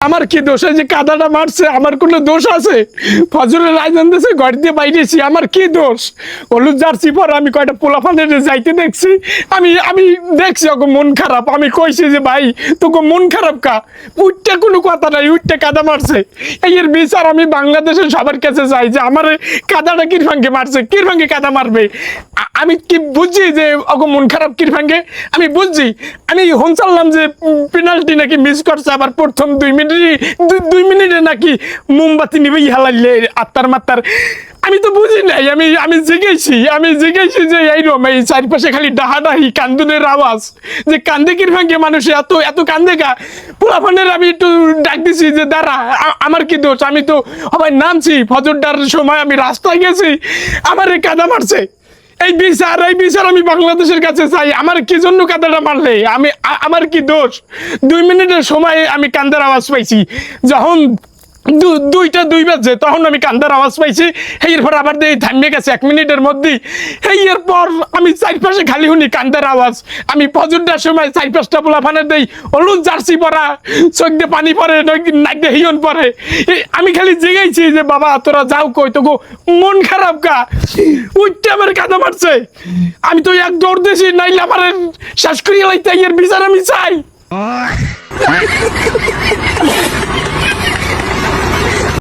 আমার কি দোষ? এই যে কাদাটা মারছে, আমার কোনো দোষ আছে? ফজরের আজান দিয়েছে, ঘর দিয়ে বাইরেছি, আমার কি দোষ? হলুদ জার্সি পর আমি কয়টা পোলাপানের যাইতে দেখছি, আমি আমি দেখছি ওকে মন খারাপ, আমি কইছি যে ভাই তোকে মন খারাপ কা? উঠতে কোনো কথা নাই, উঠতে কাদা মারছে। এর বিচার আমি বাংলাদেশের সবার কাছে চাই যে আমার কাদাটা কিরফাঙ্গে মারছে, কিরফাঙ্গে কাদা মারবে। আমি কি বুঝছি যে ওকে মন খারাপ কিরফাঙ্গে? আমি বুঝছি। আমি শুনছিলাম যে পেনাল্টি নাকি মিস করছে, আবার প্রথম 2 মিনিটে নাকি মোমবাতি নিবে হালাইলে আত্মার মাত্তার। আমি তো বুঝি নাই, আমি জিজ্ঞেসি যে এইরকম এই চারপাশে খালি ডাহাডাহি কান্দুনের আওয়াজ, যে কান্দে কিরফাঙ্গে মানুষ এত এত কান্দে গা। পোলাপানের আমি একটু ডাক দিছি যে দাঁড়া, আমার কি দোষ? আমি তো সবাই নামছি, ফজরটার সময় আমি রাস্তায় গেছি, আমার কাদা মারছে। এই বিচার আমি বাংলাদেশের কাছে চাই। আমার কি জন্য কাদাটা মারলে? আমার কি দোষ? 2 মিনিটের সময় আমি কান্দার আওয়াজ পাইছি, যখন 2টা 2 বাজে তখন আমি কান্দার আওয়াজ পাইছি। এরপর আবার দিয়ে থামিয়ে গেছে 1 মিনিটের মধ্যেই। এরপর আমি চারপাশে খালি শুনি কান্দার আওয়াজ। আমি ফজরটার সময় 4-5টা পোলাপানের দেই, হলুদ জার্সি পরা, চোখ দিয়ে পানি পরে, নাক দিয়ে হিয়ন পরে। আমি খালি জেগেছি যে বাবা তোরা যাও কই, তো মন খারাপ কা? উঠতে আমার কাদা মারছে, আমি তো এক দৌড় দিয়েছি, নাইলে আমার শেষ করিয়ে লাইতে। এর বিচার আমি চাই।